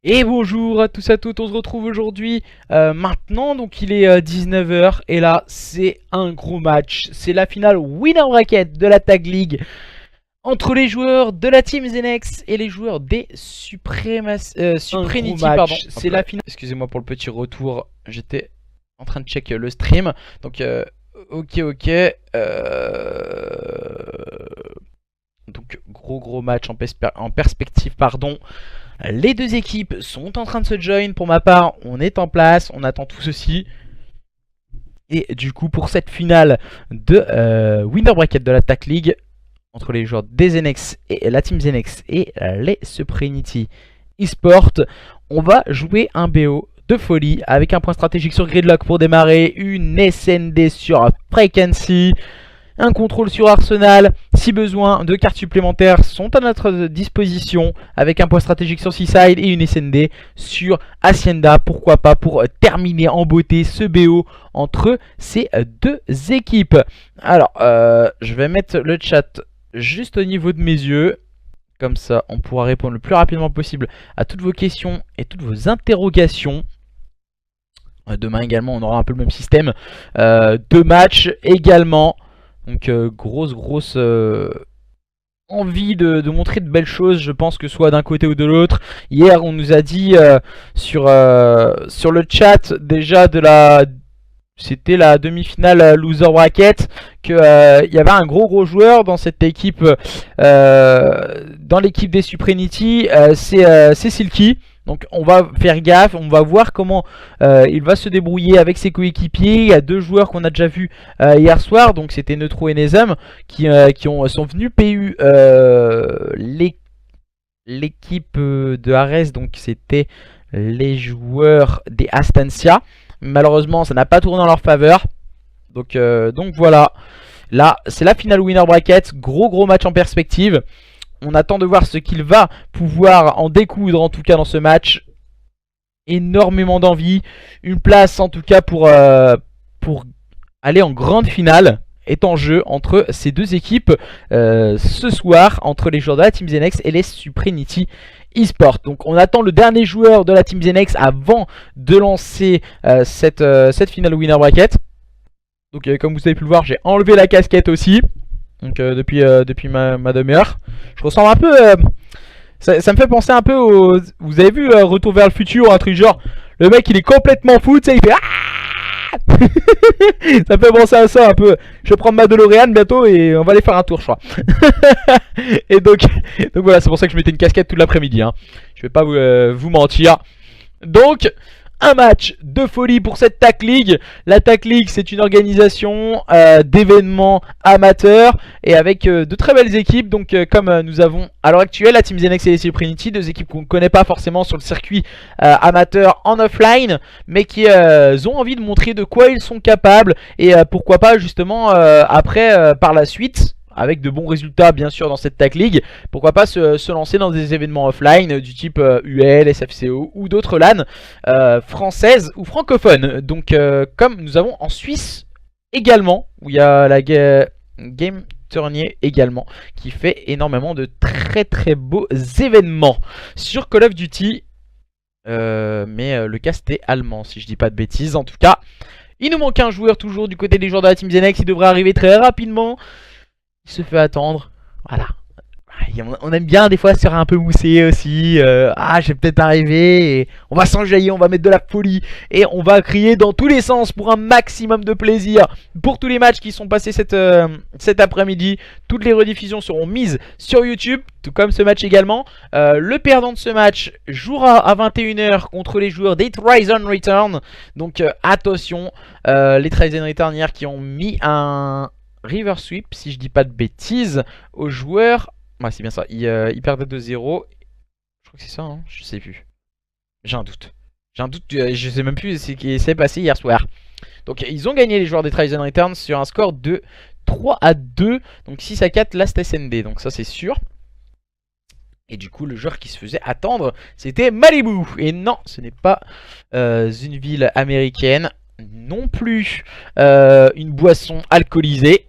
Et bonjour à tous et à toutes, on se retrouve aujourd'hui maintenant, donc il est 19 h et là c'est un gros match, c'est la finale Winner Bracket de la Tag League entre les joueurs de la Team Zenex et les joueurs des Supremacy, pardon, c'est la finale. Excusez-moi pour le petit retour, j'étais en train de check le stream, donc ok, donc gros match en perspective, pardon. Les deux équipes sont en train de se join. Pour ma part, on est en place, on attend tout ceci. Et du coup, pour cette finale de Winner Bracket de la Tag League, entre les joueurs des Zenex et la Team Zenex et les Supremacy eSport, on va jouer un BO de folie avec un point stratégique sur Gridlock pour démarrer, une SND sur Frequency, un contrôle sur Arsenal. Si besoin, deux cartes supplémentaires sont à notre disposition avec un point stratégique sur Seaside et une SND sur Hacienda. Pourquoi pas, pour terminer en beauté ce BO entre ces deux équipes. Alors, je vais mettre le chat juste au niveau de mes yeux. Comme ça, on pourra répondre le plus rapidement possible à toutes vos questions et toutes vos interrogations. Demain également, on aura un peu le même système. Deux matchs également. Donc grosse envie de montrer de belles choses, je pense, que ce soit d'un côté ou de l'autre. Hier on nous a dit sur le chat déjà c'était la demi-finale loser bracket, qu'il y avait un gros joueur dans cette équipe, dans l'équipe des Supremacy, c'est Silky. Donc on va faire gaffe, on va voir comment il va se débrouiller avec ses coéquipiers. Il y a deux joueurs qu'on a déjà vus hier soir, donc c'était Neutro et Nezem qui sont venus PU l'équipe de Ares, donc c'était les joueurs des Astancia. Malheureusement ça n'a pas tourné en leur faveur, donc voilà. Là c'est la finale Winner Bracket, gros match en perspective. On attend de voir ce qu'il va pouvoir en découdre, en tout cas dans ce match. Énormément d'envie. Une place en tout cas pour aller en grande finale est en jeu entre ces deux équipes ce soir, entre les joueurs de la Team Zenex et les Supremacy eSport. Donc on attend le dernier joueur de la Team Zenex avant de lancer cette finale Winner Bracket. Donc comme vous avez pu le voir, j'ai enlevé la casquette aussi. Donc depuis ma demi-heure, je ressemble un peu, ça me fait penser un peu au, vous avez vu Retour vers le futur, un truc genre, le mec il est complètement fou, tu sais, il fait ah ça me fait penser à ça un peu. Je vais prendre ma DeLorean bientôt et on va aller faire un tour, je crois. Et donc voilà, c'est pour ça que je mettais une casquette toute l'après-midi, hein. Je vais pas vous mentir. Donc un match de folie pour cette Tag League. La Tag League, c'est une organisation d'événements amateurs et avec de très belles équipes. Donc comme nous avons à l'heure actuelle la Team Zenex et les Supremacy, deux équipes qu'on ne connaît pas forcément sur le circuit amateur en offline, mais qui ont envie de montrer de quoi ils sont capables. Et pourquoi pas justement après par la suite, avec de bons résultats bien sûr dans cette Tag League, pourquoi pas se lancer dans des événements offline du type UL, SFCO ou d'autres LAN françaises ou francophones. Donc comme nous avons en Suisse également, où il y a la Game Tournier également, qui fait énormément de très beaux événements sur Call of Duty. Mais le cast est allemand si je dis pas de bêtises. En tout cas, il nous manque un joueur toujours du côté des joueurs de la Team Zenex, il devrait arriver très rapidement. Il se fait attendre, voilà. On aime bien des fois se faire un peu mousser aussi. Ah, je vais peut-être arriver et on va s'enjailler, on va mettre de la folie et on va crier dans tous les sens pour un maximum de plaisir. Pour tous les matchs qui sont passés cet après-midi, toutes les rediffusions seront mises sur YouTube, tout comme ce match également. Le perdant de ce match jouera à 21 h contre les joueurs des Tryzone Return. Donc attention, les Tryzone Return hier qui ont mis un River Sweep, si je dis pas de bêtises, aux joueurs. Ouais, c'est bien ça. Ils perdaient 2-0. Je crois que c'est ça, hein, je sais plus. J'ai un doute. Je sais même plus ce qui s'est passé hier soir. Donc, ils ont gagné les joueurs des Tryzone Returns sur un score de 3-2. Donc, 6-4 last SND. Donc, ça, c'est sûr. Et du coup, le joueur qui se faisait attendre, c'était Malibu. Et non, ce n'est pas une ville américaine. Non plus une boisson alcoolisée.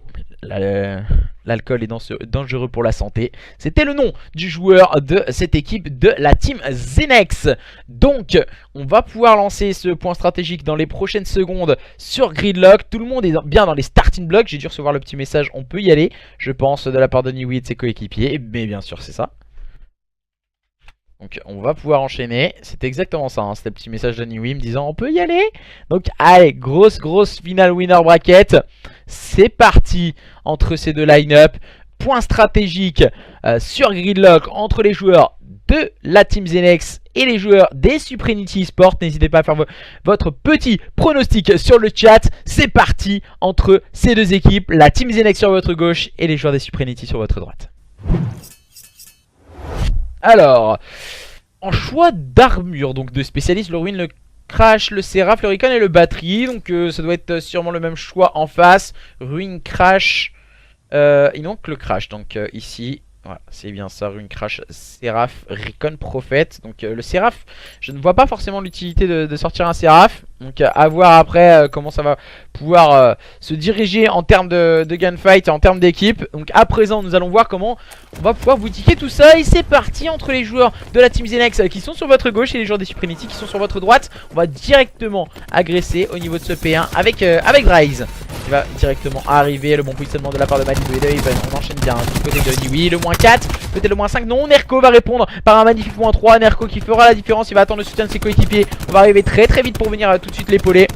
l'alcool est dangereux pour la santé. C'était le nom du joueur de cette équipe de la team Zenex. Donc on va pouvoir lancer ce point stratégique dans les prochaines secondes sur Gridlock. Tout le monde est bien dans les starting blocks. J'ai dû recevoir le petit message, on peut y aller, je pense, de la part de Niwi et de ses coéquipiers. Mais bien sûr c'est ça. Donc on va pouvoir enchaîner. C'était exactement ça, hein. C'était le petit message de Niwi me disant on peut y aller. Donc allez, grosse finale winner bracket. C'est parti entre ces deux line-up. Point stratégique sur Gridlock entre les joueurs de la team Zenex et les joueurs des Suprenity Sport. N'hésitez pas à faire votre petit pronostic sur le chat. C'est parti entre ces deux équipes. La team Zenex sur votre gauche et les joueurs des Suprenity sur votre droite. Alors, en choix d'armure, donc de spécialistes, le Ruin, le Crash, le Seraph, le Recon et le Battery. Donc ça doit être sûrement le même choix en face. Ruin, Crash, il manque le Crash, donc ici. Voilà, c'est bien ça, Rune Crash, Seraph, Recon, Prophète. Donc le Seraph, je ne vois pas forcément l'utilité de sortir un Seraph. Donc à voir après comment ça va pouvoir se diriger en termes de gunfight et en termes d'équipe. Donc à présent nous allons voir comment on va pouvoir boutiquer tout ça. Et c'est parti entre les joueurs de la team Zenex qui sont sur votre gauche et les joueurs des Suprenity qui sont sur votre droite. On va directement agresser au niveau de ce P1 avec Dryze. Il va directement arriver, le bon positionnement de la part de Malibu et de Haven. On enchaîne bien du côté de Niwi, le moins 4, peut-être le moins 5, non, Nerko va répondre par un magnifique moins 3, Nerko qui fera la différence, il va attendre le soutien de ses coéquipiers. On va arriver très vite pour venir tout de suite l'épauler.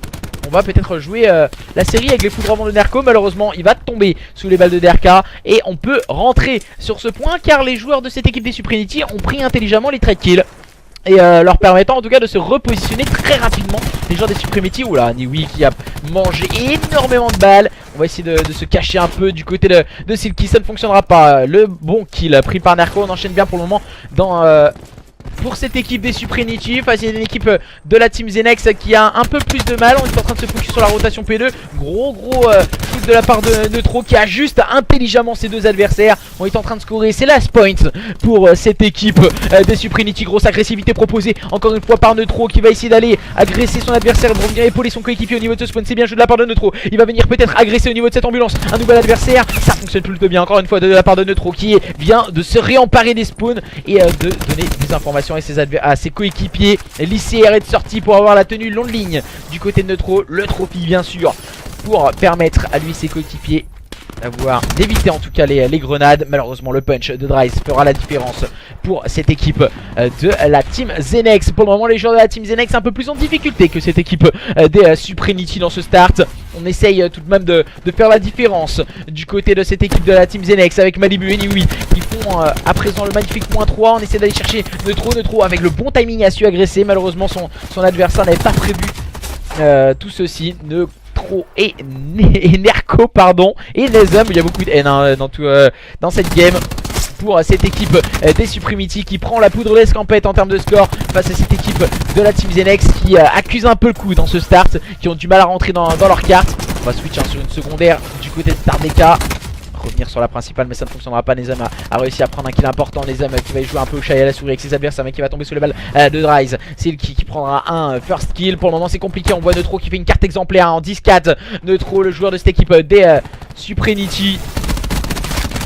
On va peut-être jouer la série avec les foudroiements de Nerko. Malheureusement il va tomber sous les balles de DRK. Et on peut rentrer sur ce point car les joueurs de cette équipe des Suprenity ont pris intelligemment les trade kills. Et leur permettant en tout cas de se repositionner très rapidement. Les joueurs des Suprenity, oula, Niwi qui a mangé énormément de balles. On va essayer de se cacher un peu du côté de Silky, ça ne fonctionnera pas. Le bon kill pris par Nerko, on enchaîne bien pour le moment pour cette équipe des Suprenity face à une équipe de la team Zenex qui a un peu plus de mal. On est en train de se focus sur la rotation P2. Gros shoot de la part de Neutro qui ajuste intelligemment ses deux adversaires. On est en train de scorer, c'est last point pour cette équipe des Suprenity. Grosse agressivité proposée encore une fois par Neutro qui va essayer d'aller agresser son adversaire pour venir épauler son coéquipier au niveau de ce spawn. C'est bien joué de la part de Neutro. Il va venir peut-être agresser au niveau de cette ambulance un nouvel adversaire. Ça fonctionne plutôt bien encore une fois de la part de Neutro qui vient de se réemparer des spawns et de donner des informations à ses coéquipiers. L'ICR est de sortie pour avoir la tenue longue ligne du côté de Neutro. Le trophy bien sûr pour permettre à lui et ses coéquipiers d'éviter en tout cas les grenades. Malheureusement le punch de Dryze fera la différence pour cette équipe de la team Zenex. Pour le moment les joueurs de la team Zenex un peu plus en difficulté que cette équipe des Suprenity dans ce start. On essaye tout de même de faire la différence du côté de cette équipe de la team Zenex avec Malibu et Niwi qui font à présent le magnifique point 3. On essaie d'aller chercher Neutro avec le bon timing a su agresser. Malheureusement son adversaire n'avait pas prévu tout ceci. Et Nerko pardon et Nezum, il y a beaucoup de haine dans cette game pour cette équipe des Suprenity qui prend la poudre d'escampette en termes de score face à cette équipe de la team Zenex qui accuse un peu le coup dans ce start, qui ont du mal à rentrer dans leur carte. On va switch sur une secondaire du côté de Tardeka. Revenir sur la principale mais ça ne fonctionnera pas. Nezum a réussi à prendre un kill important. Nezum qui va jouer un peu au chat et à la souris avec ses adversaires mais qui va tomber sous les balles de Dryze. Silky qui prendra un first kill. Pour le moment c'est compliqué, on voit Neutro qui fait une carte exemplaire en 10-4. Neutro le joueur de cette équipe des Suprenity.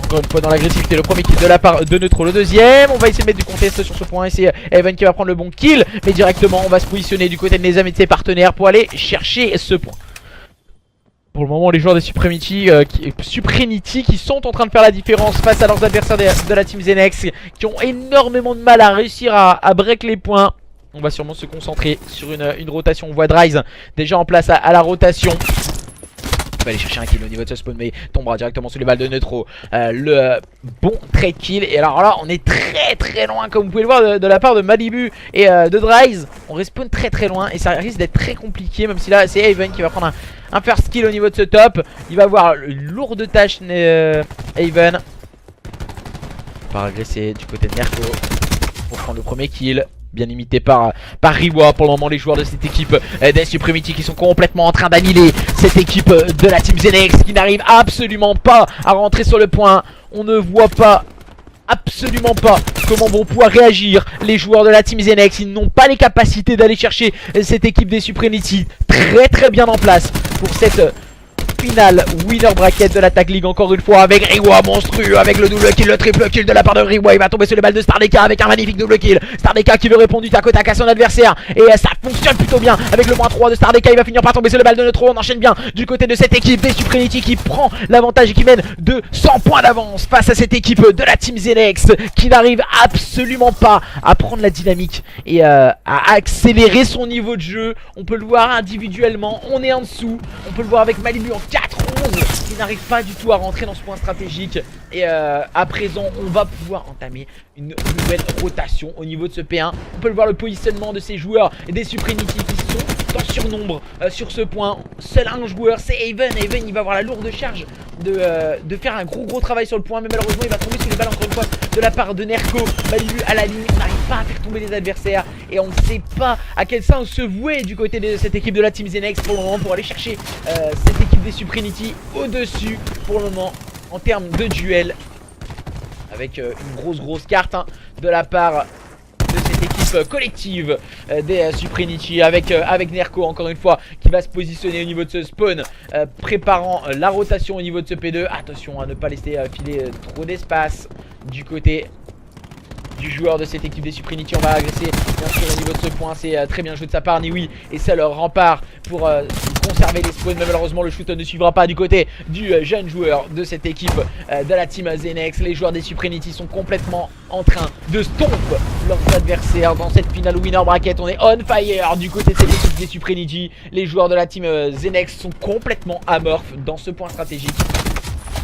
Encore une fois dans l'agressivité, le premier kill de la part de Neutro, le deuxième. On va essayer de mettre du contest sur ce point et c'est Evan qui va prendre le bon kill. Mais directement on va se positionner du côté de Nezum et de ses partenaires pour aller chercher ce point. Pour le moment les joueurs des Suprenity qui sont en train de faire la différence face à leurs adversaires de la team Zenex qui ont énormément de mal à réussir à break les points. On va sûrement se concentrer sur une rotation. On voit Dryze déjà en place à la rotation. Il va aller chercher un kill au niveau de ce spawn mais tombera directement sous les balles de Neutro. Le bon trade kill. Et alors là on est très loin comme vous pouvez le voir de la part de Malibu et de Dryze. On respawn très loin et ça risque d'être très compliqué. Même si là c'est Haven qui va prendre un first kill au niveau de ce top. Il va avoir une lourde tâche Haven. On va agresser du côté de Nerko pour prendre le premier kill. Bien imité par Riwa. Pour le moment les joueurs de cette équipe des Suprenity qui sont complètement en train d'annihiler cette équipe de la team Zenex qui n'arrive absolument pas à rentrer sur le point. On ne voit absolument pas comment vont pouvoir réagir les joueurs de la team Zenex. Ils n'ont pas les capacités d'aller chercher cette équipe des Suprenity. Très bien en place pour cette finale winner bracket de l'attaque league encore une fois avec Riwa monstrueux, avec le double kill, le triple kill de la part de Riwa. Il va tomber sur les balles de Stardeka avec un magnifique double kill. Stardeka qui veut répondre du tac au tac à son adversaire et ça fonctionne plutôt bien avec le -3 de Stardeka. Il va finir par tomber sur les balles de Neutro. On enchaîne bien du côté de cette équipe des Supremacy qui prend l'avantage et qui mène de 100 points d'avance face à cette équipe de la Team Zenex qui n'arrive absolument pas à prendre la dynamique et à accélérer son niveau de jeu. On peut le voir individuellement, on est en dessous. On peut le voir avec Malibu en 4-11 qui n'arrive pas du tout à rentrer dans ce point stratégique. Et à présent on va pouvoir entamer une nouvelle rotation au niveau de ce P1. On peut le voir, le positionnement de ces joueurs et des Supremacy qui sont en surnombre sur ce point. Seul un joueur, c'est Haven. Haven il va avoir la lourde charge de faire un gros travail sur le point. Mais malheureusement il va tomber sous les balles encore une fois de la part de Nerko. Malibu à la ligne, on n'arrive pas à faire tomber les adversaires. Et on ne sait pas à quel sens se vouer du côté de cette équipe de la Team Zenex pour le moment, pour aller chercher cette équipe des Supremacy au-dessus pour le moment en termes de duel. Avec une grosse carte de la part de cette équipe collective des Supremacy avec Nerko encore une fois qui va se positionner au niveau de ce spawn, préparant la rotation au niveau de ce P2. Attention à ne pas laisser filer trop d'espace du côté du joueur de cette équipe des Supremacy. On va agresser bien sûr au niveau de ce point. C'est très bien joué de sa part, Niwi, et ça leur rempart pour conserver les spawns. Mais malheureusement le shoot ne suivra pas du côté du jeune joueur de cette équipe de la Team Zenex. Les joueurs des Supremacy sont complètement en train de stomp leurs adversaires dans cette finale winner bracket. On est on fire du côté de cette équipe des Supremacy. Les joueurs de la Team Zenex sont complètement amorphes dans ce point stratégique.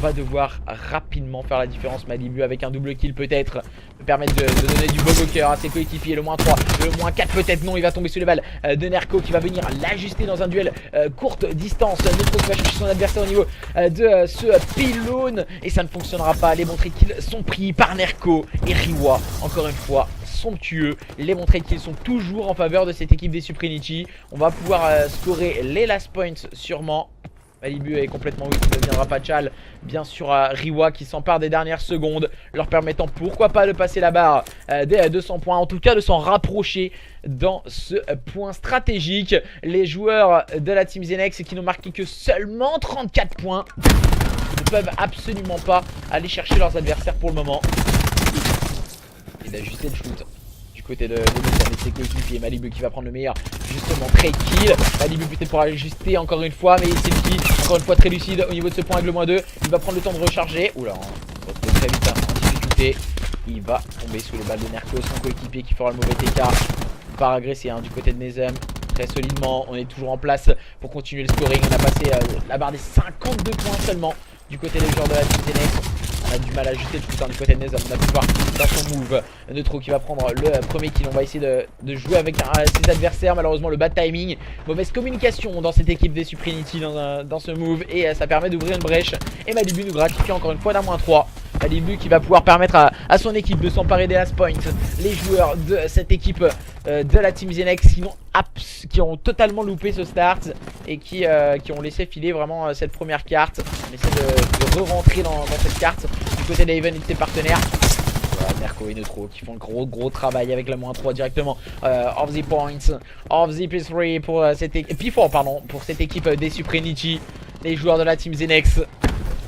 On va devoir rapidement faire la différence. Malibu avec un double kill peut-être permettre de donner du beau cœur à ses coéquipiers. Le -3, le -4 peut-être non. Il va tomber sous les balles de Nerko qui va venir l'ajuster dans un duel courte distance. Neutro qui va chercher son adversaire au niveau de ce pylône et ça ne fonctionnera pas. Les bons trade kills sont pris par Nerko et Riwa encore une fois somptueux. Les bons trade kills sont toujours en faveur de cette équipe des Supremacy. On va pouvoir scorer les last points sûrement. Malibu est complètement weak, il ne deviendra pas Chal. Bien sûr Riwa qui s'empare des dernières secondes, leur permettant pourquoi pas de passer la barre des 200 points. En tout cas de s'en rapprocher dans ce point stratégique. Les joueurs de la Team Zenex qui n'ont marqué que seulement 34 points ne peuvent absolument pas aller chercher leurs adversaires pour le moment. Et d'ajuster le shoot côté de ses coéquipiers. Malibu qui va prendre le meilleur justement trade kill. Malibu peut-être pour ajuster encore une fois, mais c'est lui qui encore une fois très lucide au niveau de ce point avec le -2. Il va prendre le temps de recharger. Oula, on va très vite en difficulté. Il va tomber sous les balles de Nerko, son coéquipier qui fera le mauvais TK. Il part agresser du côté de Nezem très solidement. On est toujours en place pour continuer le scoring. On a passé la barre des 52 points seulement du côté des joueurs de la Team Zenex. On a du mal à ajuster le shooter du côté de Nezem. On a pu voir dans son move Neutro qui va prendre le premier kill. On va essayer de jouer avec ses adversaires. Malheureusement le bad timing, mauvaise communication dans cette équipe des Supremacy dans ce move. Et ça permet d'ouvrir une brèche. Et Malibu nous gratifie encore une fois d'un -3. Malibu qui va pouvoir permettre à son équipe de s'emparer des last points. Les joueurs de cette équipe de la Team Zenex qui ont totalement loupé ce start et qui ont laissé filer vraiment cette première carte. On essaie de re-rentrer dans cette carte du côté d'Haven et de ses partenaires. Voilà, Nerko et Neutro qui font le gros travail avec la -3 directement. Off the points, off the P3 pour cette équipe, P4 pardon, pour cette équipe des Supremacy. Les joueurs de la Team Zenex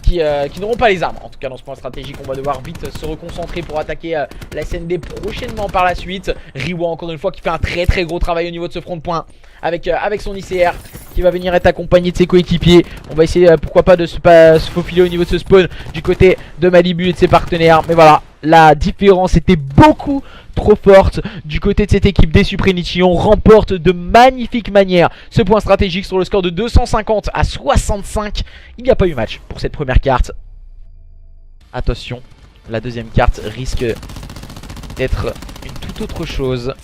qui n'auront pas les armes. En tout cas dans ce point stratégique on va devoir vite se reconcentrer pour attaquer la SND prochainement par la suite. Riwa encore une fois qui fait un très gros travail au niveau de ce front de point avec son ICR qui va venir être accompagné de ses coéquipiers. On va essayer pourquoi pas de se faufiler au niveau de ce spawn du côté de Malibu et de ses partenaires. Mais voilà, la différence était beaucoup trop forte du côté de cette équipe des Supremacy. On remporte de magnifiques manières ce point stratégique sur le score de 250 à 65. Il n'y a pas eu match pour cette première carte. Attention, la deuxième carte risque d'être une toute autre chose.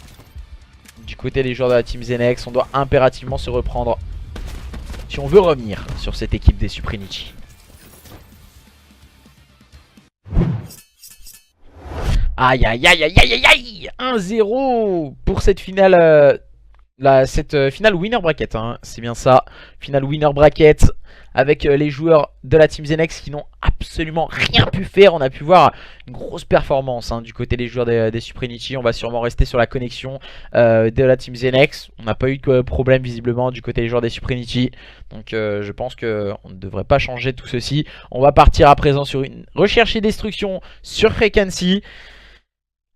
Du côté des joueurs de la Team Zenex, on doit impérativement se reprendre si on veut revenir sur cette équipe des Supremacy. Aïe 1-0 pour cette finale, cette finale winner bracket, c'est bien ça, finale winner bracket avec les joueurs de la Team Zenex qui n'ont absolument rien pu faire. On a pu voir une grosse performance du côté des joueurs des Supremacy. On va sûrement rester sur la connexion de la Team Zenex. On n'a pas eu de problème visiblement du côté des joueurs des Supremacy. Donc je pense qu'on ne devrait pas changer tout ceci. On va partir à présent sur une recherche et destruction sur Frequency.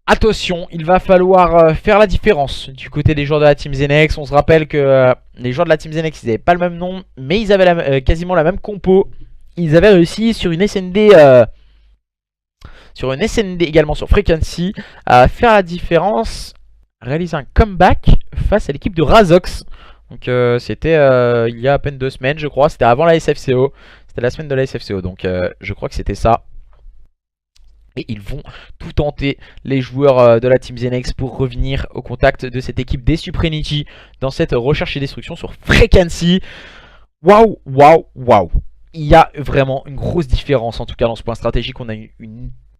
Attention, il va falloir faire la différence du côté des joueurs de la Team Zenex. On se rappelle que les joueurs de la Team Zenex, ils n'avaient pas le même nom, mais ils avaient quasiment la même compo. Ils avaient réussi sur une SND, également sur Frequency, à faire la différence, réaliser un comeback face à l'équipe de Razox. Donc c'était il y a à peine 2 semaines, je crois. C'était avant la SFCO. C'était la semaine de la SFCO, donc je crois que c'était ça. Et ils vont tout tenter, les joueurs de la Team Zenex, pour revenir au contact de cette équipe des Supremacy dans cette recherche et destruction sur Frequency. Waouh, waouh, waouh. Il y a vraiment une grosse différence, en tout cas dans ce point stratégique. On a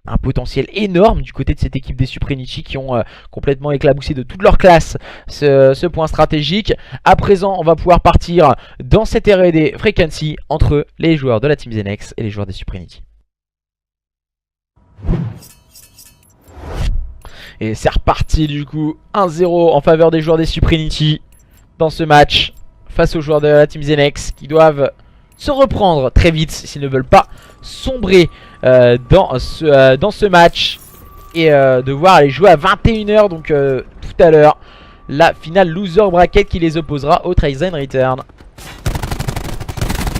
un potentiel énorme du côté de cette équipe des Supremacy qui ont complètement éclaboussé de toute leur classe ce point stratégique. À présent, on va pouvoir partir dans cette R&D Frequency entre les joueurs de la Team Zenex et les joueurs des Supremacy. Et c'est reparti du coup, 1-0 en faveur des joueurs des Supremacy dans ce match face aux joueurs de la Team Zenex qui doivent se reprendre très vite s'ils ne veulent pas sombrer dans ce match et devoir aller jouer à 21 h, donc tout à l'heure, la finale loser bracket qui les opposera au Tryz and Return.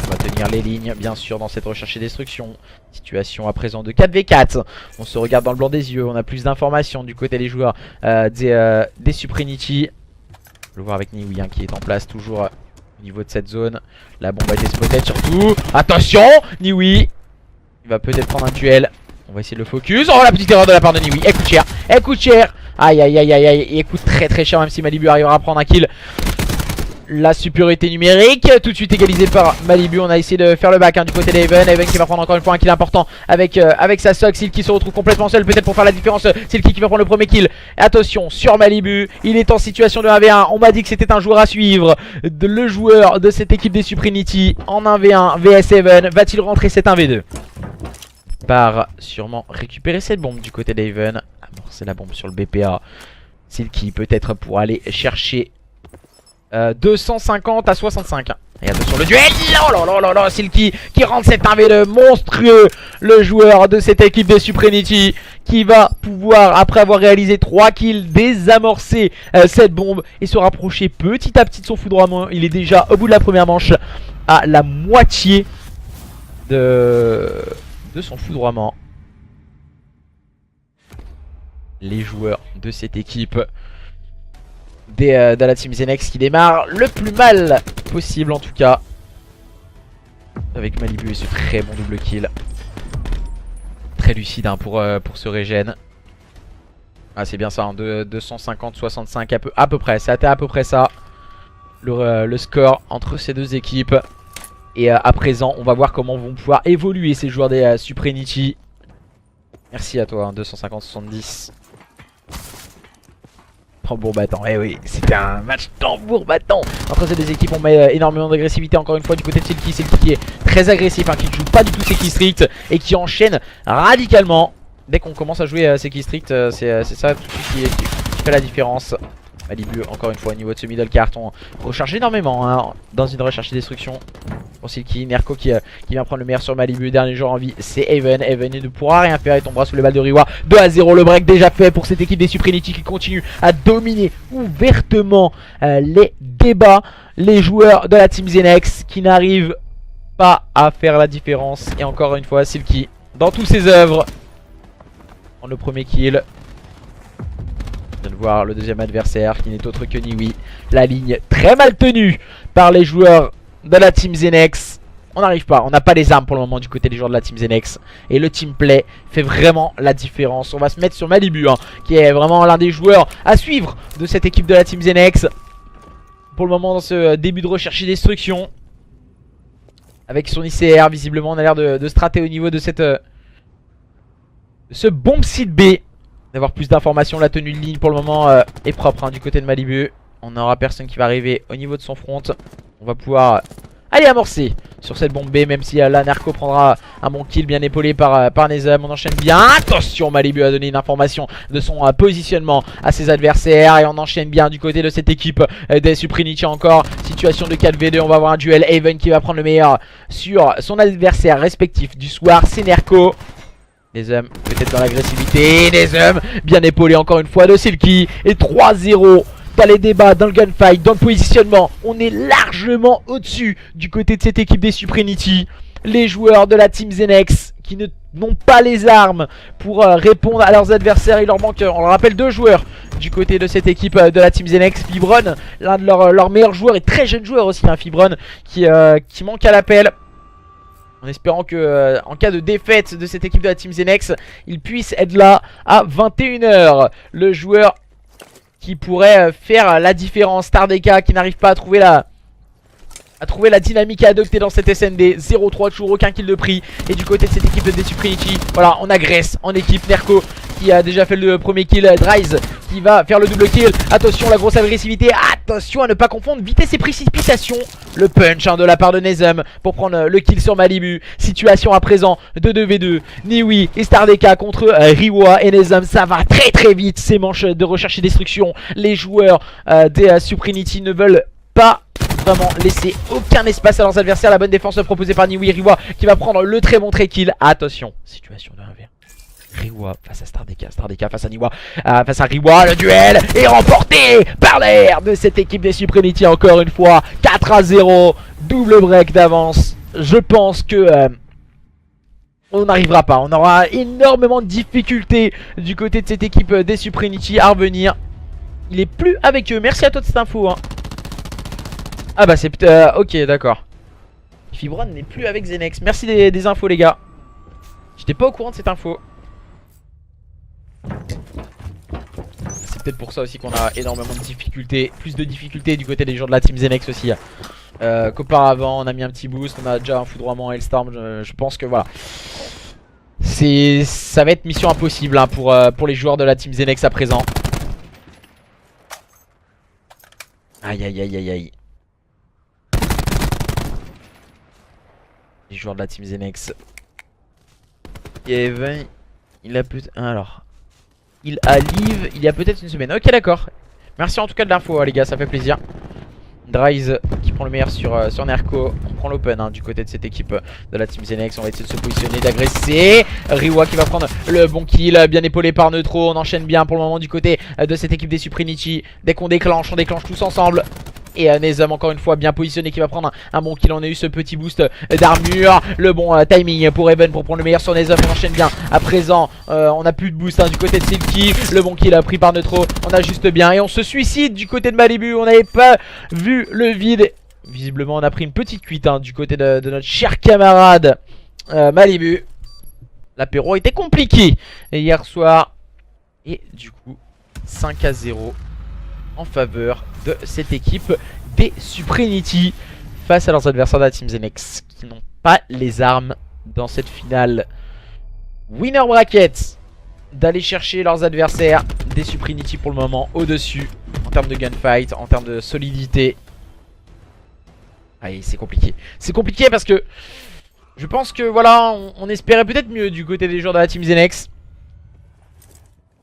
On va tenir les lignes bien sûr dans cette recherche et destruction. Situation à présent de 4v4. On se regarde dans le blanc des yeux. On a plus d'informations du côté des joueurs des Supremacy. On peut le voir avec Niwi qui est en place toujours au niveau de cette zone. La bombe a été spotted surtout. Attention, Niwi, il va peut-être prendre un duel. On va essayer de le focus. Oh, la petite erreur de la part de Niwi. Elle coûte cher. Elle coûte cher. Aïe aïe aïe aïe aïe. Elle coûte très très cher même si Malibu arrivera à prendre un kill. La supériorité numérique, tout de suite égalisée par Malibu. On a essayé de faire le back du côté d'Even. Evan qui va prendre encore une fois un kill important avec sa sock. Silky se retrouve complètement seul peut-être pour faire la différence. Silky qui va prendre le premier kill. Et attention sur Malibu, il est en situation de 1v1. On m'a dit que c'était un joueur à suivre. Le joueur de cette équipe des Supremacy en 1v1 vs Evan. Va-t-il rentrer cet 1v2? Par sûrement récupérer cette bombe du côté d'Even. Amorcer la bombe sur le BPA. Silky peut-être pour aller chercher 250 à 65. Et attention le duel. Oh là là là là, Silky qui rentre cet 1v2 monstrueux. Le joueur de cette équipe des Supremacy qui va pouvoir, après avoir réalisé 3 kills, désamorcer cette bombe et se rapprocher petit à petit de son foudroiement. Il est déjà au bout de la première manche, à la moitié de son foudroiement. Les joueurs de cette équipe de la Team Zenex qui démarre le plus mal possible en tout cas, avec Malibu et ce très bon double kill. Très lucide pour ce régène. Ah c'est bien ça, 250-65 à peu près, c'était à peu près ça le score entre ces deux équipes. Et à présent on va voir comment vont pouvoir évoluer ces joueurs des Supremacy. Merci à toi 250-70. Tambour battant, eh oui, c'était un match tambour battant entre ces deux équipes. On met énormément d'agressivité encore une fois du côté de Silky. Silky qui est très agressif, qui ne joue pas du tout ses killstreaks et qui enchaîne radicalement. Dès qu'on commence à jouer ses killstreaks, c'est ça tout de suite qui fait la différence. Malibu encore une fois au niveau de ce middle cart. On recharge énormément dans une recherche et destruction pour Silky. Nerko qui vient prendre le meilleur sur Malibu. Dernier joueur en vie c'est Evan. Evan ne pourra rien faire, il tombera sous les balles de Riwa. 2-0, le break déjà fait pour cette équipe des Supremacy qui continue à dominer ouvertement les débats. Les joueurs de la Team Zenex qui n'arrivent pas à faire la différence. Et encore une fois Silky dans tous ses œuvres en le premier kill. On vient de voir le deuxième adversaire qui n'est autre que Niwi. La ligne très mal tenue par les joueurs de la Team Zenex. On n'arrive pas, on n'a pas les armes pour le moment du côté des joueurs de la Team Zenex. Et le team play fait vraiment la différence. On va se mettre sur Malibu qui est vraiment l'un des joueurs à suivre de cette équipe de la Team Zenex. Pour le moment dans ce début de recherche et destruction. Avec son ICR visiblement on a l'air de strater au niveau de ce bomb site B. D'avoir plus d'informations, la tenue de ligne pour le moment est propre du côté de Malibu. On n'aura personne qui va arriver au niveau de son front. On va pouvoir Allez, amorcé sur cette bombe B, même si là Nerko prendra un bon kill bien épaulé par Nezum. On enchaîne bien. Attention, Malibu a donné une information de son positionnement à ses adversaires. Et on enchaîne bien du côté de cette équipe des Suprinity encore. Situation de 4v2, on va avoir un duel. Haven qui va prendre le meilleur sur son adversaire respectif du soir, c'est Nerko. Nezum peut-être dans l'agressivité. Nezum bien épaulé encore une fois de Silky. Et 3-0. Dans les débats, dans le gunfight, dans le positionnement, on est largement au-dessus du côté de cette équipe des Suprinity. Les joueurs de la team Zenex qui n'ont pas les armes pour répondre à leurs adversaires. Il leur manque, on le rappelle, 2 joueurs du côté de cette équipe de la team Zenex. Fibron, l'un de leurs meilleurs joueurs et très jeune joueur aussi, hein, Fibron, qui manque à l'appel. En espérant que en cas de défaite de cette équipe de la team Zenex, il puisse être là à 21 h. Le joueur qui pourrait faire la différence. Stardeka qui n'arrive pas à trouver la dynamique à adopter dans cette SND. 0-3, toujours aucun kill de prix. Et du côté de cette équipe des Suprinity, voilà, on agresse en équipe. Nerko qui a déjà fait le premier kill. Dryze qui va faire le double kill. Attention, la grosse agressivité. Attention à ne pas confondre vitesse et précipitation. Le punch de la part de Nezum pour prendre le kill sur Malibu. Situation à présent de 2v2. Niwi et Stardeka contre Riwa et Nezum. Ça va très très vite ces manches de recherche et destruction. Les joueurs des Suprinity ne veulent pas vraiment laisser aucun espace à leurs adversaires. La bonne défense proposée par Niwi. Riwa qui va prendre le très bon kill. Attention, situation de 1v1. Riwa face à Stardeka, Stardeka face à Niwa, face à Riwa, le duel est remporté par l'air de cette équipe des Suprinity encore une fois. 4-0, double break d'avance. Je pense que on n'arrivera pas, on aura énormément de difficultés du côté de cette équipe des Suprinity à revenir. Il est plus avec eux, merci à toi de cette info, hein. Ah bah c'est ok, d'accord. Fibron n'est plus avec Zenex, merci des infos les gars. J'étais pas au courant de cette info. C'est peut-être pour ça aussi qu'on a énormément de difficultés. Plus de difficultés du côté des joueurs de la team Zenex aussi, qu'auparavant on a mis un petit boost. On a déjà un foudroiement Hellstorm. Je pense que voilà, ça va être mission impossible, hein, pour les joueurs de la team Zenex à présent. Aïe aïe aïe aïe aïe. Les joueurs de la team Zenex. Kevin, il a peut-être... Alors... Il a live il y a peut-être une semaine. Ok, d'accord. Merci en tout cas de l'info, les gars, ça fait plaisir. Dryze qui prend le meilleur sur Nerko. On prend l'open, hein, du côté de cette équipe de la team Zenex. On va essayer de se positionner, d'agresser. Riwa qui va prendre le bon kill, bien épaulé par Neutro. On enchaîne bien pour le moment du côté de cette équipe des Suprinity. Dès qu'on déclenche, on déclenche tous ensemble. Et Nezum encore une fois bien positionné qui va prendre un bon kill. On a eu ce petit boost d'armure. Le bon timing pour Haven pour prendre le meilleur sur Nezum. On enchaîne bien. À présent on a plus de boost, hein, du côté de Silky. Le bon kill pris par Neutro. On ajuste bien et on se suicide du côté de Malibu. On n'avait pas vu le vide. Visiblement on a pris une petite cuite, hein, du côté de notre cher camarade Malibu. L'apéro était compliqué hier soir. Et du coup 5-0 en faveur de cette équipe des Suprinity face à leurs adversaires de la team Zenex qui n'ont pas les armes dans cette finale winner bracket d'aller chercher leurs adversaires des Suprinity pour le moment au-dessus en termes de gunfight, en termes de solidité. Allez, c'est compliqué. C'est compliqué parce que je pense que voilà, on espérait peut-être mieux du côté des joueurs de la team Zenex.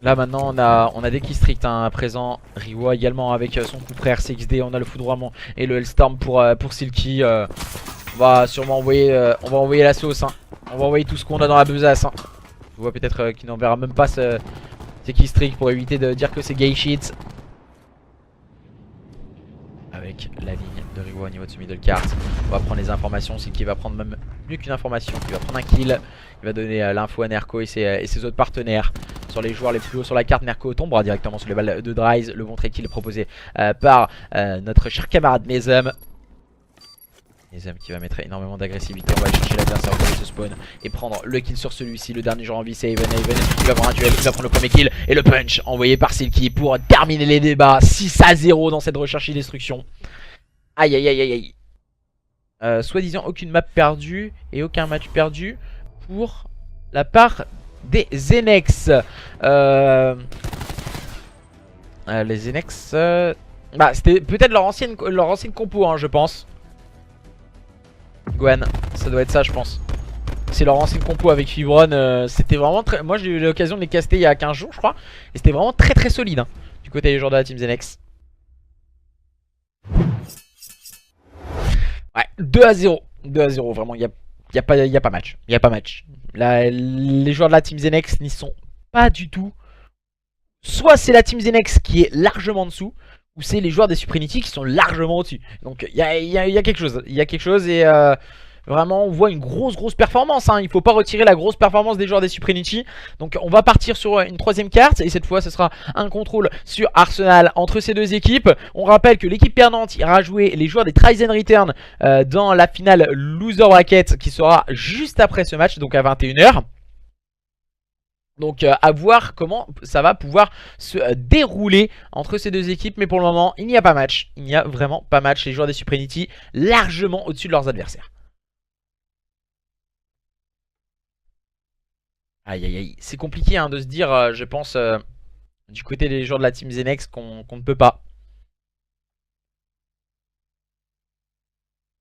Là maintenant on a des kills stricts, hein, à présent. Riwa également avec son coup près RCXD. On a le foudroiement et le Hellstorm pour Silky. On va sûrement envoyer la sauce, hein. On va envoyer tout ce qu'on a dans la besace, hein. Je vois peut-être qu'il n'enverra même pas ces kills stricts pour éviter de dire que c'est gay shit. Avec la ligne de Riwa au niveau de ce middle cart. On va prendre les informations. Silky va prendre même mieux qu'une information. Il va prendre un kill. Il va donner l'info à Nerko et ses autres partenaires. Sur les joueurs les plus hauts sur la carte, Nerko tombera directement sur les balles de Dryze. Le bon kill proposé par notre cher camarade Nezum. Nezum qui va mettre énormément d'agressivité. On va aller chercher l'adversaire au ce spawn et prendre le kill sur celui-ci. Le dernier joueur en vie c'est Haven. Il va avoir un duel, il va prendre le premier kill. Et le punch envoyé par Silky pour terminer les débats. 6-0 dans cette recherche et destruction. Aïe aïe aïe aïe aïe. Soi-disant aucune map perdue et aucun match perdu pour la part des Zenex. Les Zenex, bah c'était peut-être leur ancienne compo, hein, je pense. Gohan, ça doit être ça je pense. C'est leur ancienne compo avec Fibron, c'était vraiment très... Moi j'ai eu l'occasion de les caster il y a 15 jours je crois. Et c'était vraiment très solide hein, du côté des joueurs de la Team Zenex. Ouais, 2-0. 2-0, vraiment, il y a pas match. Il y a pas match. Là, les joueurs de la Team Zenex n'y sont pas du tout. Soit c'est la Team Zenex qui est largement en dessous, ou c'est les joueurs des Suprinity qui sont largement au-dessus. Donc il y a quelque chose. Il y a quelque chose et vraiment on voit une grosse performance hein. Il faut pas retirer la grosse performance des joueurs des Suprinity. Donc on va partir sur une troisième carte. Et cette fois ce sera un contrôle sur Arsenal entre ces deux équipes. On rappelle que l'équipe perdante ira jouer les joueurs des Tries and Return dans la finale Loser Bracket qui sera juste après ce match, donc à 21 h. Donc à voir comment ça va pouvoir se dérouler entre ces deux équipes. Mais pour le moment il n'y a pas match. Il n'y a vraiment pas match. Les joueurs des Suprinity largement au-dessus de leurs adversaires. Aïe aïe aïe. C'est compliqué hein, de se dire je pense du côté des joueurs de la Team Zenex qu'on ne peut pas.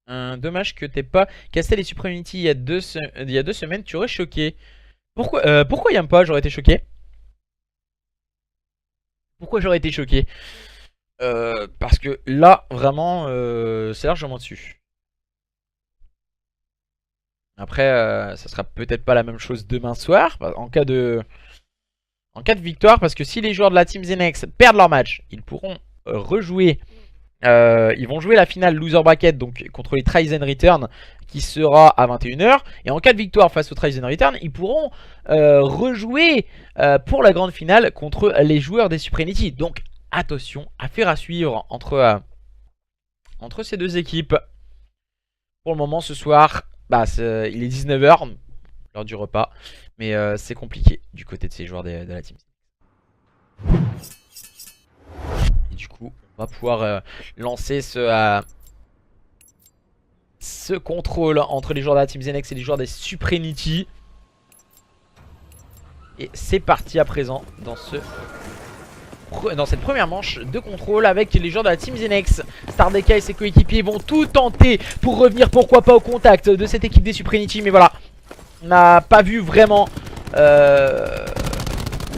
Dommage que t'aies pas casté les Suprinity il y a deux semaines. Tu aurais choqué. Pourquoi il aime pas? J'aurais été choqué. Pourquoi j'aurais été choqué? Parce que là, vraiment, c'est largement dessus. Après, ça sera peut-être pas la même chose demain soir, en cas de victoire, parce que si les joueurs de la Team Zenex perdent leur match, ils pourront rejouer. Ils vont jouer la finale Loser Bracket donc contre les Tries and Return qui sera à 21 h. Et en cas de victoire face aux Tries and Return, ils pourront rejouer pour la grande finale contre les joueurs des Suprinity. Donc attention, affaire à suivre entre ces deux équipes. Pour le moment ce soir, il est 19 h, l'heure du repas. Mais c'est compliqué du côté de ces joueurs de la team. Et du coup on va pouvoir lancer ce contrôle entre les joueurs de la Team Zenex et les joueurs des Suprinity. Et c'est parti à présent dans cette première manche de contrôle avec les joueurs de la Team Zenex. Stardeka et ses coéquipiers vont tout tenter pour revenir pourquoi pas au contact de cette équipe des Suprinity. Mais voilà, on n'a pas vu vraiment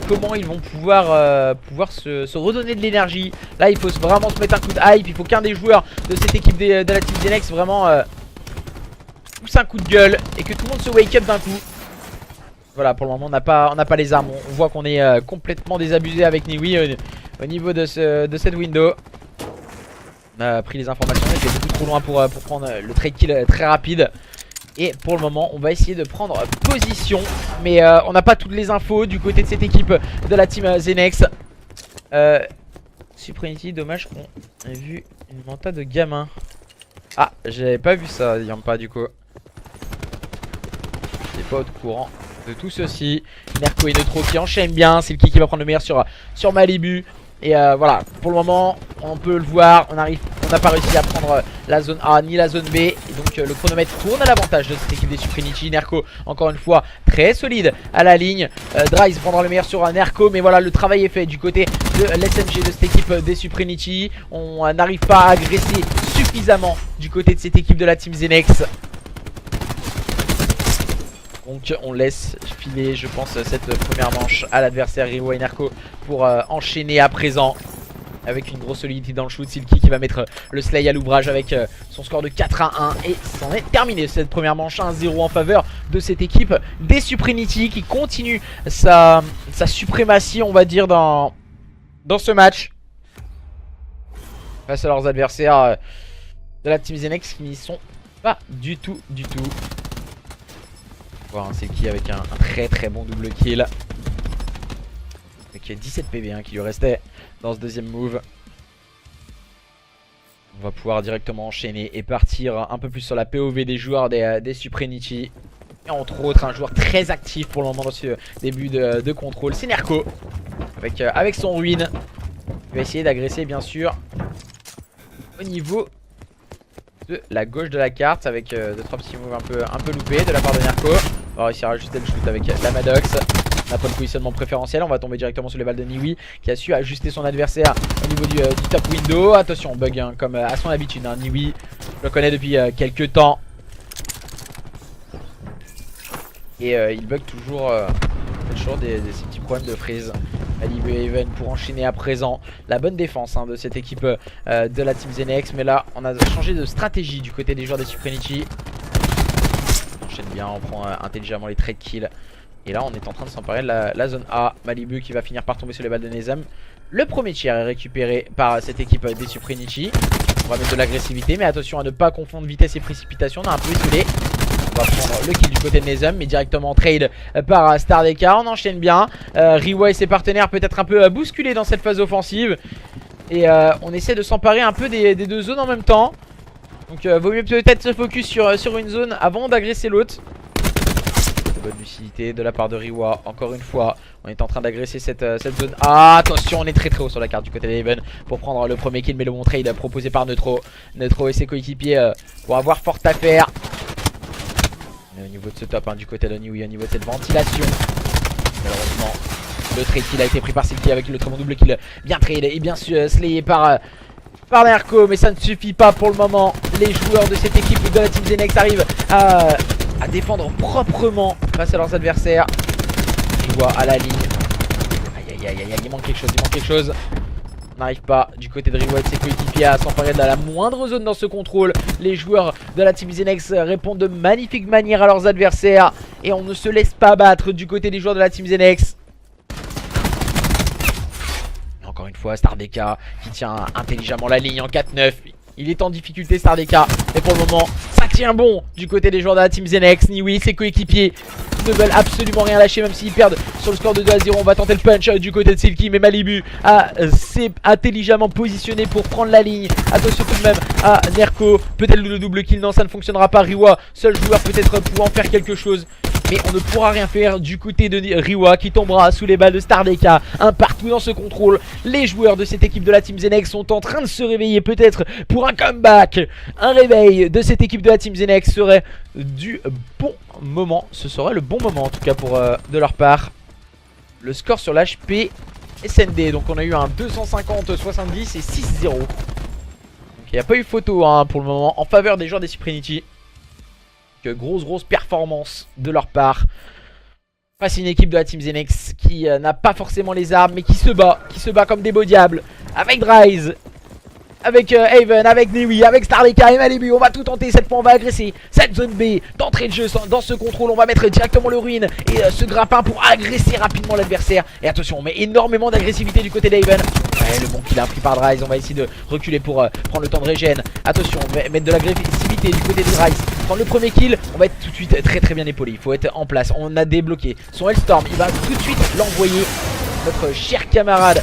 comment ils vont pouvoir se redonner de l'énergie. Là il faut vraiment se mettre un coup de hype. Il faut qu'un des joueurs de cette équipe de la Team Zenex vraiment pousse un coup de gueule et que tout le monde se wake up d'un coup. Voilà, pour le moment on n'a pas les armes. On voit qu'on est complètement désabusé avec Niwi au niveau de cette window. On a pris les informations, il était beaucoup trop loin pour prendre le trade kill très rapide. Et pour le moment on va essayer de prendre position. Mais on n'a pas toutes les infos du côté de cette équipe de la Team Zenex. Suprinity, dommage qu'on ait vu une manta de gamin. Ah, j'avais pas vu ça, Yampa du coup. J'étais pas au courant de tout ceci. Nerko et Neutro qui enchaînent bien. C'est le qui va prendre le meilleur sur Malibu. Et voilà, pour le moment on peut le voir, on n'a pas réussi à prendre la zone A ni la zone B. Et donc le chronomètre tourne à l'avantage de cette équipe des Suprinity. Nerko encore une fois très solide à la ligne. Dryce prendra le meilleur sur Nerko. Mais voilà, le travail est fait du côté de l'SMG de cette équipe des Suprinity. On n'arrive pas à agresser suffisamment du côté de cette équipe de la Team Zenex. Donc on laisse filer je pense cette première manche à l'adversaire Riwo et Nerko pour enchaîner à présent avec une grosse solidité dans le shoot. Silky qui va mettre le slay à l'ouvrage avec son score de 4-1 et c'en est terminé cette première manche. 1-0 en faveur de cette équipe des Suprinity qui continue sa suprématie on va dire dans ce match face à leurs adversaires de la Team Zenex qui n'y sont pas du tout. Voir c'est qui avec un très bon double kill. Avec 17 PV qui lui restait dans ce deuxième move. On va pouvoir directement enchaîner et partir un peu plus sur la POV des joueurs des Suprinity. Et entre autres un joueur très actif pour le moment dans ce début de contrôle, c'est Nerko. Avec son ruine. Il va essayer d'agresser bien sûr au niveau de la gauche de la carte avec 2-3 petits moves un peu loupés de la part de Nerko. On va réussir à ajuster le shoot avec la Maddox. On n'a pas le positionnement préférentiel. On va tomber directement sur les balles de Niwi qui a su ajuster son adversaire au niveau du top window. Attention bug comme à son habitude Niwi, je le connais depuis quelques temps. Et il bug toujours, toujours ces petits problèmes de freeze. Malibu et Haven pour enchaîner à présent. La bonne défense de cette équipe de la Team Zenex. Mais là on a changé de stratégie du côté des joueurs des Supremacy. On enchaîne bien, on prend intelligemment les trade kills. Et là on est en train de s'emparer de la zone A. Malibu qui va finir par tomber sur les balles de Nezam. Le premier tiers est récupéré par cette équipe des Supremacy. On va mettre de l'agressivité, mais attention à ne pas confondre vitesse et précipitation. On a un peu isolé. On va prendre le kill du côté de Nezam, mais directement trade par Stardeka. On enchaîne bien. Riwa et ses partenaires peut-être un peu bousculés dans cette phase offensive. Et on essaie de s'emparer un peu des deux zones en même temps. Donc vaut mieux peut-être se focus sur une zone avant d'agresser l'autre. Bonne lucidité de la part de Riwa. Encore une fois, on est en train d'agresser cette zone. Ah, attention, on est très haut sur la carte du côté d'Haven pour prendre le premier kill. Mais le bon trade proposé par Neutro. Neutro et ses coéquipiers pour avoir fort à faire. Au niveau de ce top du côté de Niwi, au niveau de cette ventilation. Malheureusement, le trade kill a été pris par Silky avec le très bon double kill. Bien trade et bien slayé par Nerko. Mais ça ne suffit pas pour le moment. Les joueurs de cette équipe de la Team Zenex arrivent à défendre proprement face à leurs adversaires. Je vois à la ligne. Aïe, il manque quelque chose, On n'arrive pas du côté de Riwa et de ses coéquipiers à s'emparer de la moindre zone dans ce contrôle. Les joueurs de la Team Zenex répondent de magnifique manière à leurs adversaires. Et on ne se laisse pas battre du côté des joueurs de la Team Zenex. Encore une fois, Stardeka qui tient intelligemment la ligne en 4-9. Il est en difficulté Stardeka. Et pour le moment, ça tient bon du côté des joueurs de la Team Zenex. Niwi, ses coéquipiers ne veulent absolument rien lâcher, même s'ils perdent sur le score de 2-0. On va tenter le punch du côté de Silky, mais Malibu s'est intelligemment positionné pour prendre la ligne. Attention tout de même à Nerko. Peut-être le double kill, non ça ne fonctionnera pas. Riwa, seul joueur peut-être pouvant faire quelque chose. Mais on ne pourra rien faire du côté de Riwa qui tombera sous les balles de Stardeka. Un partout dans ce contrôle. Les joueurs de cette équipe de la Team Zenex sont en train de se réveiller peut-être pour un comeback. Un réveil de cette équipe de la Team Zenex serait du bon moment. Ce serait le bon moment en tout cas pour de leur part. Le score sur l'HP SND. Donc on a eu un 250-70 et 6-0. Donc il n'y a pas eu photo pour le moment en faveur des joueurs des Supremacy. Grosse performance de leur part face à une équipe de la Team Zenex qui n'a pas forcément les armes mais qui se bat comme des beaux diables avec Dryze, avec Haven, avec Niwi, avec Stardeka et Malibu. On va tout tenter, cette fois on va agresser cette zone B d'entrée de jeu. Dans ce contrôle on va mettre directement le ruine et ce grappin pour agresser rapidement l'adversaire. Et attention, on met énormément d'agressivité du côté d'Haven. Ouais, le bon kill pris par Dryze. On va essayer de reculer pour prendre le temps de régène. Attention, on va mettre de l'agressivité du côté de Dryze. Prendre le premier kill, on va être tout de suite très bien épaulé. Il faut être en place, on a débloqué son Hellstorm. Il va tout de suite l'envoyer, notre cher camarade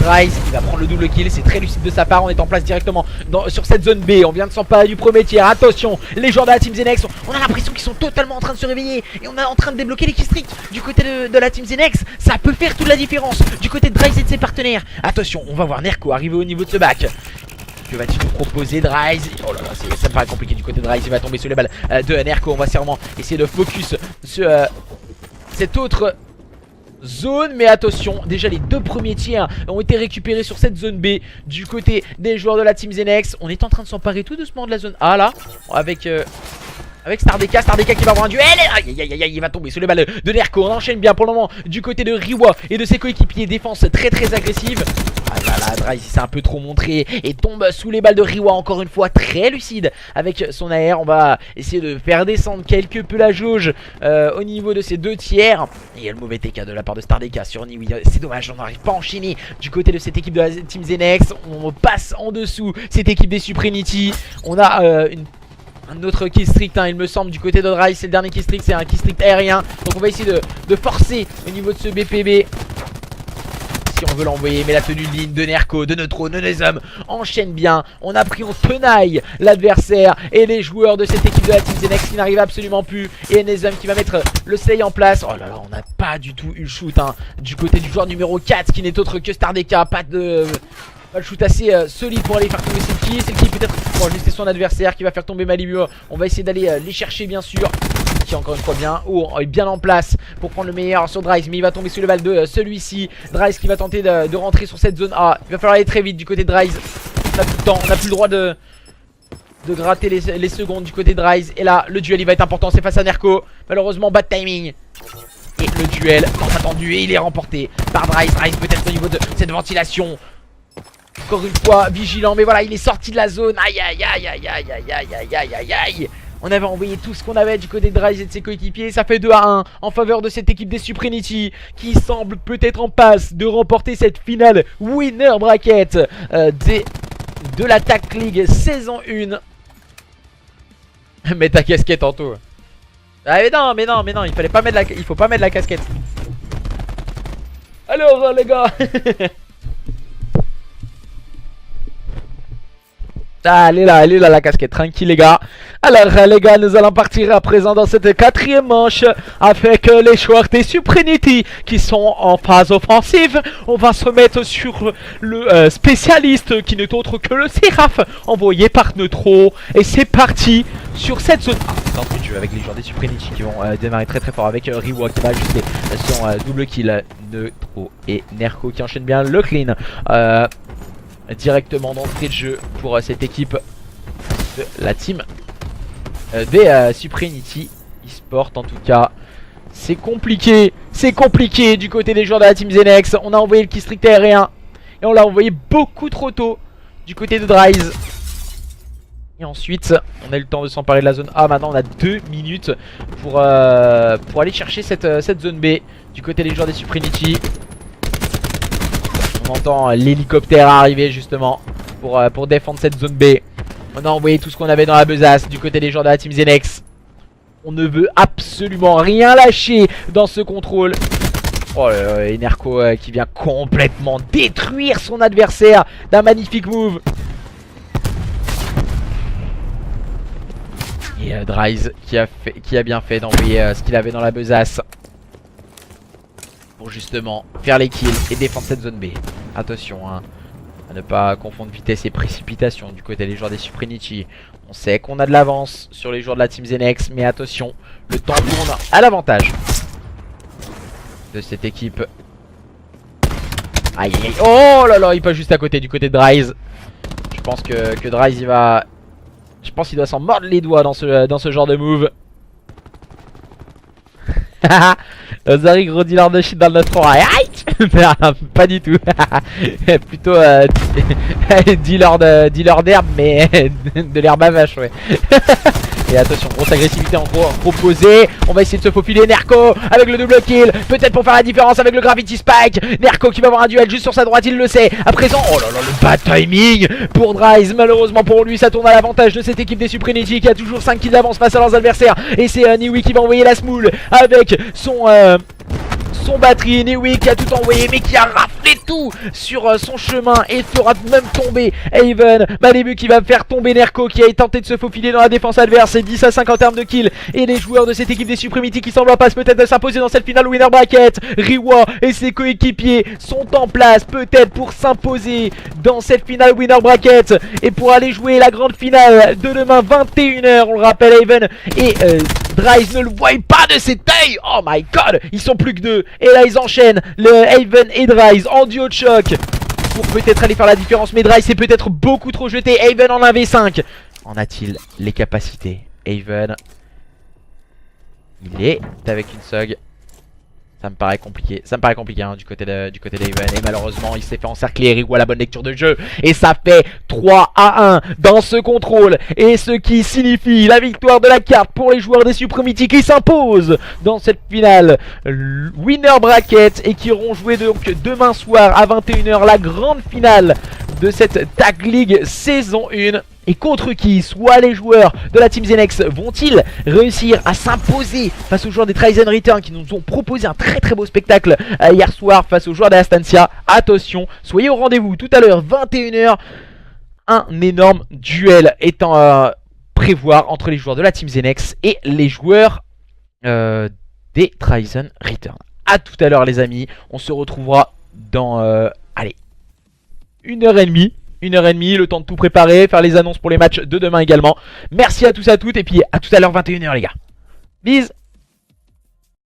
Dryze. Il va prendre le double kill, c'est très lucide de sa part. On est en place directement sur cette zone B. On vient de s'emparer du premier tiers. Attention, les joueurs de la Team Zenex, on a l'impression qu'ils sont totalement en train de se réveiller. Et on est en train de débloquer les killstreaks du côté de la Team Zenex. Ça peut faire toute la différence du côté de Dryze et de ses partenaires. Attention, on va voir Nerko arriver au niveau de ce bac. Que va-t-il nous proposer Dryze? Oh là là, ça me paraît compliqué du côté de Dryze. Il va tomber sur les balles de Nerko. On va sûrement essayer de focus sur cette autre zone. Mais attention, déjà les deux premiers tirs ont été récupérés sur cette zone B du côté des joueurs de la Team Zenex. On est en train de s'emparer tout doucement de la zone A là, avec Stardeka qui va avoir un duel. Aïe, il va tomber sur les balles de Nerko. On enchaîne bien pour le moment du côté de Riwa et de ses coéquipiers. Défense très agressive. Ah là là, Dryze s'est un peu trop montré et tombe sous les balles de Riwa. Encore une fois très lucide avec son AR. On va essayer de faire descendre quelque peu la jauge au niveau de ces deux tiers. Et il y a le mauvais TK de la part de Stardeka sur Niwi. C'est dommage, on n'arrive pas à enchaîner du côté de cette équipe de la Team Zenex. On passe en dessous cette équipe des Supremacy. On a un autre killstreak, il me semble, du côté de Dryze. C'est le dernier killstreak, c'est un killstreak aérien. Donc on va essayer de forcer au niveau de ce BPB si on veut l'envoyer. Mais la tenue de ligne de Nerko, de Neutro, de Nezam enchaîne bien. On a pris en tenaille l'adversaire et les joueurs de cette équipe de la Team Zenex qui n'arrivent absolument plus. Et Nezam qui va mettre le slay en place. Oh là là, on n'a pas du tout eu le shoot du côté du joueur numéro 4 qui n'est autre que Stardeka. Pas le shoot assez solide pour aller faire tomber Silky. Silky peut-être pour ajuster son adversaire qui va faire tomber Malibu. On va essayer d'aller les chercher bien sûr. Qui encore une fois est bien en place pour prendre le meilleur sur Dryze. Mais il va tomber sous le balle de celui-ci. Dryze qui va tenter de rentrer sur cette zone A. Il va falloir aller très vite du côté de Dryze. On n'a plus le temps, on n'a plus le droit de de gratter les secondes du côté de Rise. Et là, le duel il va être important, c'est face à Nerko. Malheureusement, bad timing. Et le duel, tant attendu, et il est remporté par Rise. Rise peut-être au niveau de cette ventilation. Encore une fois, vigilant, mais voilà, il est sorti de la zone. Aïe, aïe, aïe, aïe, aïe, aïe, aïe, aïe, aïe, aïe, aïe. On avait envoyé tout ce qu'on avait du côté de Rise et de ses coéquipiers. Ça fait 2-1 en faveur de cette équipe des Supremacy qui semble peut-être en passe de remporter cette finale winner bracket de la Tag League saison 1. Mets ta casquette en tout. Ah mais non, il fallait pas mettre il faut pas mettre la casquette. Alors les gars. Ah, elle est là la casquette, tranquille les gars. Alors les gars, nous allons partir à présent dans cette 4e manche avec les joueurs des Supremacy qui sont en phase offensive. On va se mettre sur le spécialiste qui n'est autre que le Séraph envoyé par Neutro. Et c'est parti sur cette zone. D'entrée de jeu avec les joueurs des Supremacy qui vont démarrer très fort avec Riwa qui va ajuster son double kill. Neutro et Nerko qui enchaînent bien le clean. Directement d'entrée de jeu pour cette équipe de la team des Supremacy eSport. En tout cas, c'est compliqué du côté des joueurs de la team Zenex. On a envoyé le keystrict aérien et on l'a envoyé beaucoup trop tôt du côté de Dryze. Et ensuite, on a eu le temps de s'emparer de la zone A. Maintenant, on a 2 minutes pour aller chercher cette zone B du côté des joueurs des Supremacy. On entend l'hélicoptère arriver justement pour défendre cette zone B. On a envoyé tout ce qu'on avait dans la besace du côté des joueurs de la team Zenex. On ne veut absolument rien lâcher dans ce contrôle. Oh là là, et Nerko qui vient complètement détruire son adversaire d'un magnifique move. Et Dryze qui a bien fait d'envoyer ce qu'il avait dans la besace pour justement faire les kills et défendre cette zone B. Attention hein, à ne pas confondre vitesse et précipitation du côté des joueurs des Supremacy. On sait qu'on a de l'avance sur les joueurs de la team Zenex, mais attention, le temps tourne à l'avantage de cette équipe. Aïe aïe aïe, oh là là, il passe juste à côté du côté de Dryze. Je pense que Dryze il va... Je pense qu'il doit s'en mordre les doigts dans ce genre de move. Zari gros dealer de shit dans notre rang. Pas du tout. Plutôt dealer d'herbe, mais de l'herbe à vache, ouais. Et attention, grosse agressivité en gros proposée. On va essayer de se faufiler. Nerko avec le double kill, peut-être pour faire la différence avec le Gravity Spike. Nerko qui va avoir un duel juste sur sa droite, il le sait. À présent, oh là là, le bad timing pour Dryze. Malheureusement pour lui, ça tourne à l'avantage de cette équipe des Supremacy qui a toujours 5 kills d'avance face à leurs adversaires. Et c'est Niwi qui va envoyer la smoule avec son batterie. Niwi qui a tout envoyé mais qui a raflé tout sur son chemin et fera même tomber Haven. Malibu qui va faire tomber Nerko qui a tenté de se faufiler dans la défense adverse. C'est 10 à 5 en termes de kills. Et les joueurs de cette équipe des Supremacy qui semblent en passe peut-être de s'imposer dans cette finale winner bracket. Riwa et ses coéquipiers sont en place peut-être pour s'imposer dans cette finale winner bracket et pour aller jouer la grande finale de demain 21 h. On le rappelle, Haven et Dryze ne le voient pas de cet œil. Oh my god, ils sont plus que 2. Et là ils enchaînent le Haven et Dryze en duo de choc pour peut-être aller faire la différence. Mais Dryze c'est peut-être beaucoup trop jeté. Haven en 1v5. En a-t-il les capacités? Haven, il est avec une SOG. Ça me paraît compliqué hein, du côté d'Haven. Et malheureusement il s'est fait encercler. Riwa la bonne lecture de jeu. Et ça fait 3 à 1 dans ce contrôle. Et ce qui signifie la victoire de la carte pour les joueurs des Supremacy qui s'imposent dans cette finale winner bracket. Et qui iront jouer donc demain soir à 21 h la grande finale de cette Tag League saison 1. Et contre qui? Soit les joueurs de la team Zenex vont-ils réussir à s'imposer face aux joueurs des Tryzen Return qui nous ont proposé un très beau spectacle hier soir face aux joueurs d'Astancia. Attention, soyez au rendez-vous tout à l'heure 21 h. Un énorme duel étant à prévoir entre les joueurs de la team Zenex et les joueurs des Tryzen Return. A tout à l'heure les amis, on se retrouvera dans allez, 1h30. 1h30, le temps de tout préparer, faire les annonces pour les matchs de demain également. Merci à tous et à toutes et puis à tout à l'heure 21 h les gars. Bis.